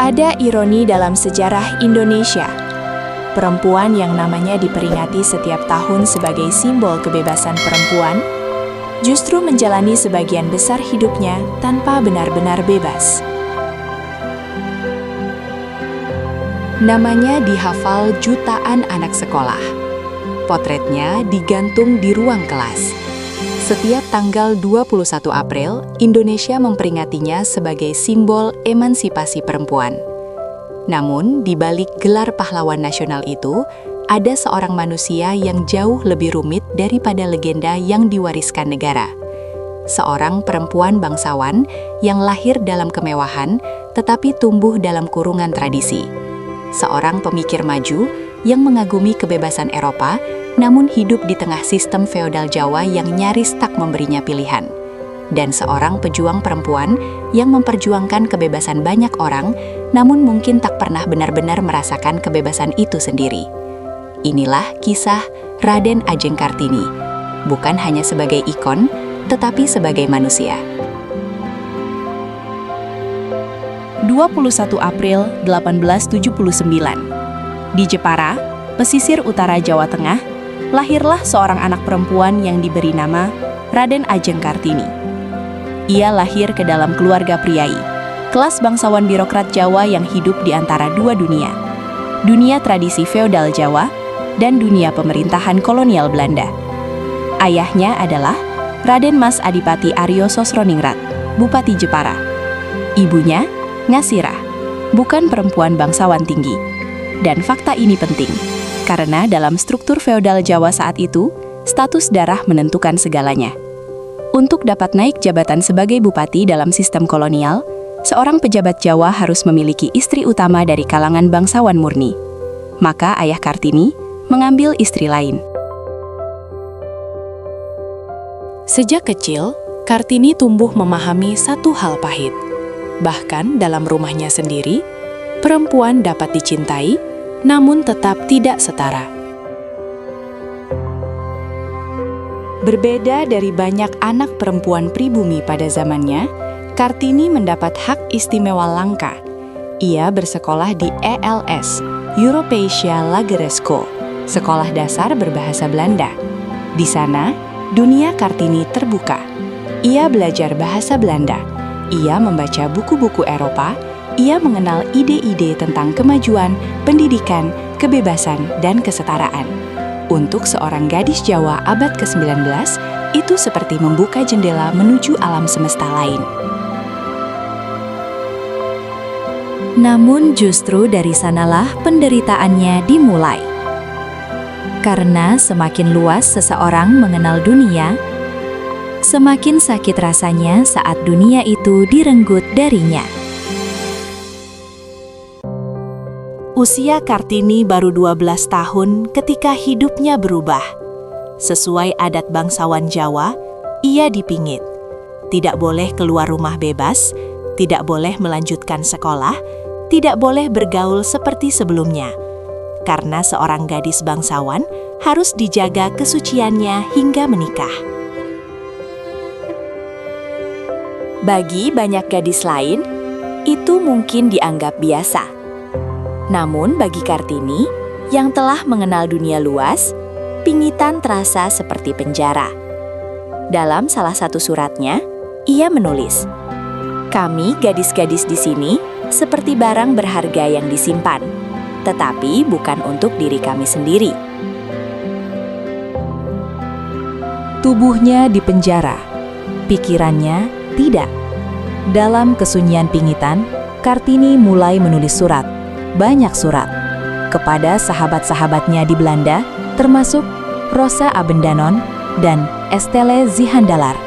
Ada ironi dalam sejarah Indonesia. Perempuan yang namanya diperingati setiap tahun sebagai simbol kebebasan perempuan, justru menjalani sebagian besar hidupnya tanpa benar-benar bebas. Namanya dihafal jutaan anak sekolah. Potretnya digantung di ruang kelas. Setiap tanggal 21 April, Indonesia memperingatinya sebagai simbol emansipasi perempuan. Namun, di balik gelar pahlawan nasional itu, ada seorang manusia yang jauh lebih rumit daripada legenda yang diwariskan negara. Seorang perempuan bangsawan yang lahir dalam kemewahan, tetapi tumbuh dalam kurungan tradisi. Seorang pemikir maju yang mengagumi kebebasan Eropa, namun hidup di tengah sistem feodal Jawa yang nyaris tak memberinya pilihan. Dan seorang pejuang perempuan yang memperjuangkan kebebasan banyak orang, namun mungkin tak pernah benar-benar merasakan kebebasan itu sendiri. Inilah kisah Raden Ajeng Kartini, bukan hanya sebagai ikon, tetapi sebagai manusia. 21 April 1879. Di Jepara, pesisir utara Jawa Tengah, lahirlah seorang anak perempuan yang diberi nama Raden Ajeng Kartini. Ia lahir ke dalam keluarga priai, kelas bangsawan birokrat Jawa yang hidup di antara dua dunia. Dunia tradisi feodal Jawa dan dunia pemerintahan kolonial Belanda. Ayahnya adalah Raden Mas Adipati Aryo Sosroningrat, Bupati Jepara. Ibunya, Ngasirah, bukan perempuan bangsawan tinggi. Dan fakta ini penting, karena dalam struktur feodal Jawa saat itu, status darah menentukan segalanya. Untuk dapat naik jabatan sebagai bupati dalam sistem kolonial, seorang pejabat Jawa harus memiliki istri utama dari kalangan bangsawan murni. Maka ayah Kartini mengambil istri lain. Sejak kecil, Kartini tumbuh memahami satu hal pahit. Bahkan dalam rumahnya sendiri, perempuan dapat dicintai, namun tetap tidak setara. Berbeda dari banyak anak perempuan pribumi pada zamannya, Kartini mendapat hak istimewa langka. Ia bersekolah di ELS, Europasia Lageresko, sekolah dasar berbahasa Belanda. Di sana, dunia Kartini terbuka. Ia belajar bahasa Belanda. Ia membaca buku-buku Eropa. Ia mengenal ide-ide tentang kemajuan, pendidikan, kebebasan, dan kesetaraan. Untuk seorang gadis Jawa abad ke-19, itu seperti membuka jendela menuju alam semesta lain. Namun justru dari sanalah penderitaannya dimulai. Karena semakin luas seseorang mengenal dunia, semakin sakit rasanya saat dunia itu direnggut darinya. Usia Kartini baru 12 tahun ketika hidupnya berubah. Sesuai adat bangsawan Jawa, ia dipingit. Tidak boleh keluar rumah bebas, tidak boleh melanjutkan sekolah, tidak boleh bergaul seperti sebelumnya. Karena seorang gadis bangsawan harus dijaga kesuciannya hingga menikah. Bagi banyak gadis lain, itu mungkin dianggap biasa. Namun bagi Kartini, yang telah mengenal dunia luas, pingitan terasa seperti penjara. Dalam salah satu suratnya, ia menulis, "Kami gadis-gadis di sini seperti barang berharga yang disimpan, tetapi bukan untuk diri kami sendiri." Tubuhnya dipenjara, pikirannya tidak. Dalam kesunyian pingitan, Kartini mulai menulis surat. Banyak surat, kepada sahabat-sahabatnya di Belanda, termasuk Rosa Abendanon dan Estelle Zihandalar.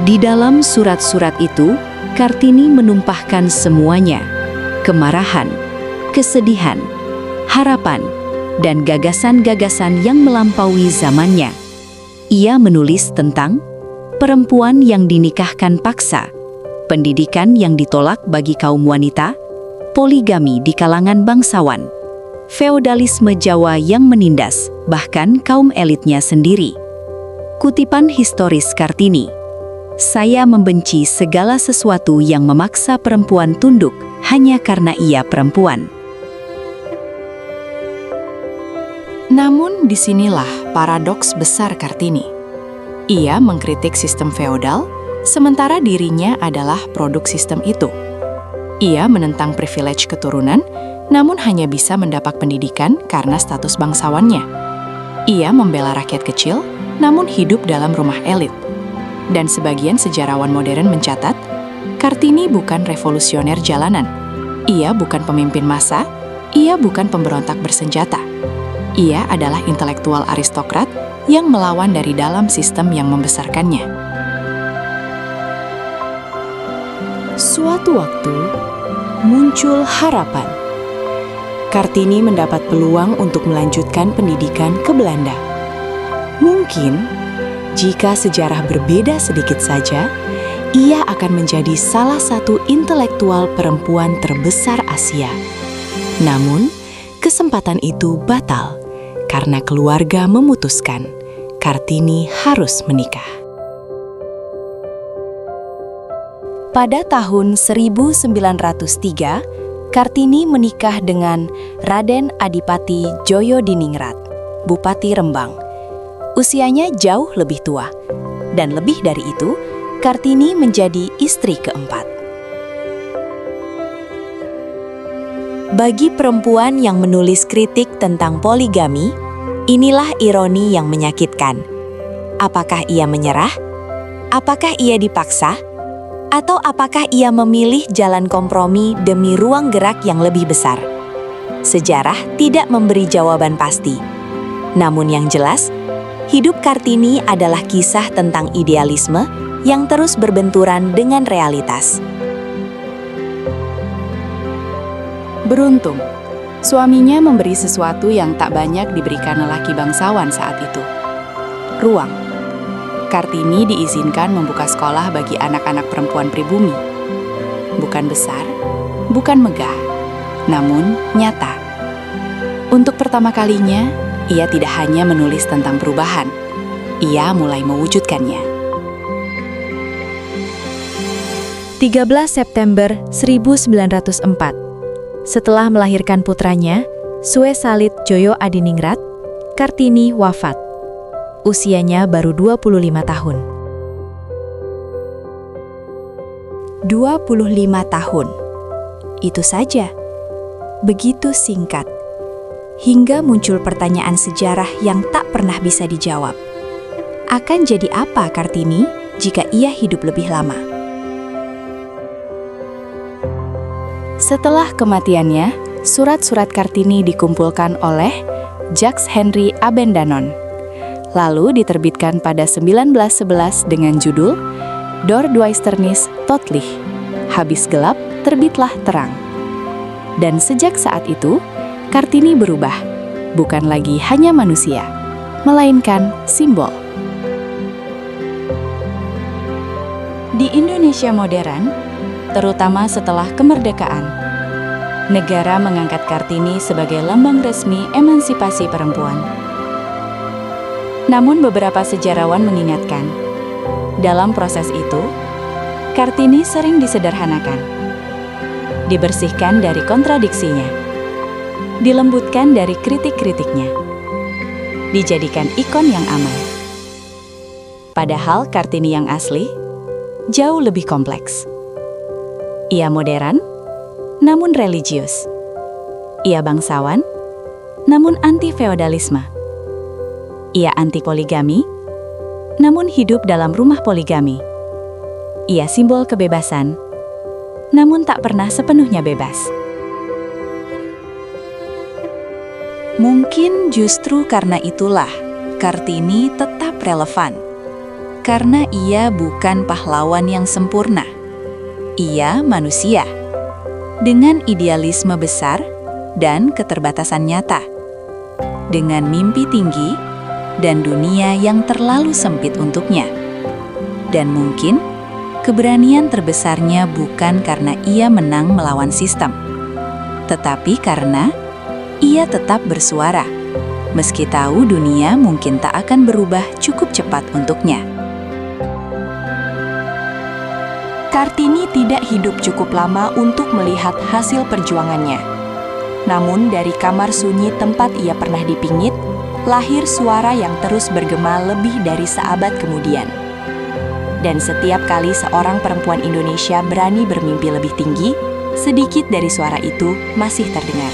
Di dalam surat-surat itu, Kartini menumpahkan semuanya, kemarahan, kesedihan, harapan, dan gagasan-gagasan yang melampaui zamannya. Ia menulis tentang perempuan yang dinikahkan paksa, pendidikan yang ditolak bagi kaum wanita, poligami di kalangan bangsawan, feodalisme Jawa yang menindas, bahkan kaum elitnya sendiri. Kutipan historis Kartini. Saya membenci segala sesuatu yang memaksa perempuan tunduk hanya karena ia perempuan. Namun disinilah paradoks besar Kartini. Ia mengkritik sistem feodal, sementara dirinya adalah produk sistem itu. Ia menentang privilege keturunan, namun hanya bisa mendapat pendidikan karena status bangsawannya. Ia membela rakyat kecil, namun hidup dalam rumah elit. Dan sebagian sejarawan modern mencatat, Kartini bukan revolusioner jalanan. Ia bukan pemimpin massa, ia bukan pemberontak bersenjata. Ia adalah intelektual aristokrat yang melawan dari dalam sistem yang membesarkannya. Suatu waktu, muncul harapan. Kartini mendapat peluang untuk melanjutkan pendidikan ke Belanda. Mungkin, jika sejarah berbeda sedikit saja, ia akan menjadi salah satu intelektual perempuan terbesar Asia. Namun, kesempatan itu batal karena keluarga memutuskan Kartini harus menikah. Pada tahun 1903, Kartini menikah dengan Raden Adipati Djoyo-Diningrat, Bupati Rembang. Usianya jauh lebih tua, dan lebih dari itu, Kartini menjadi istri keempat. Bagi perempuan yang menulis kritik tentang poligami, inilah ironi yang menyakitkan. Apakah ia menyerah? Apakah ia dipaksa? Atau apakah ia memilih jalan kompromi demi ruang gerak yang lebih besar? Sejarah tidak memberi jawaban pasti. Namun yang jelas, hidup Kartini adalah kisah tentang idealisme yang terus berbenturan dengan realitas. Beruntung, suaminya memberi sesuatu yang tak banyak diberikan lelaki bangsawan saat itu. Ruang. Kartini diizinkan membuka sekolah bagi anak-anak perempuan pribumi. Bukan besar, bukan megah, namun nyata. Untuk pertama kalinya, ia tidak hanya menulis tentang perubahan, ia mulai mewujudkannya. 13 September 1904. Setelah melahirkan putranya, Sue Salit Djoyo Adiningrat, Kartini wafat. Usianya baru 25 tahun. 25 tahun. Itu saja. Begitu singkat. Hingga muncul pertanyaan sejarah yang tak pernah bisa dijawab. Akan jadi apa Kartini jika ia hidup lebih lama? Setelah kematiannya, surat-surat Kartini dikumpulkan oleh Jacques Henry Abendanon. Lalu diterbitkan pada 1911 dengan judul Door Duisternis tot licht. Habis gelap, terbitlah terang. Dan sejak saat itu, Kartini berubah, bukan lagi hanya manusia, melainkan simbol. Di Indonesia modern, terutama setelah kemerdekaan, negara mengangkat Kartini sebagai lambang resmi emansipasi perempuan. Namun beberapa sejarawan mengingatkan, dalam proses itu, Kartini sering disederhanakan, dibersihkan dari kontradiksinya, dilembutkan dari kritik-kritiknya, dijadikan ikon yang aman. Padahal Kartini yang asli jauh lebih kompleks. Ia modern, namun religius. Ia bangsawan, namun anti-feodalisme. Ia anti-poligami, namun hidup dalam rumah poligami. Ia simbol kebebasan, namun tak pernah sepenuhnya bebas. Mungkin justru karena itulah Kartini tetap relevan. Karena ia bukan pahlawan yang sempurna. Ia manusia, dengan idealisme besar dan keterbatasan nyata, dengan mimpi tinggi dan dunia yang terlalu sempit untuknya. Dan mungkin keberanian terbesarnya bukan karena ia menang melawan sistem, tetapi karena ia tetap bersuara, meski tahu dunia mungkin tak akan berubah cukup cepat untuknya. Kartini tidak hidup cukup lama untuk melihat hasil perjuangannya. Namun dari kamar sunyi tempat ia pernah dipingit, lahir suara yang terus bergema lebih dari seabad kemudian. Dan setiap kali seorang perempuan Indonesia berani bermimpi lebih tinggi, sedikit dari suara itu masih terdengar.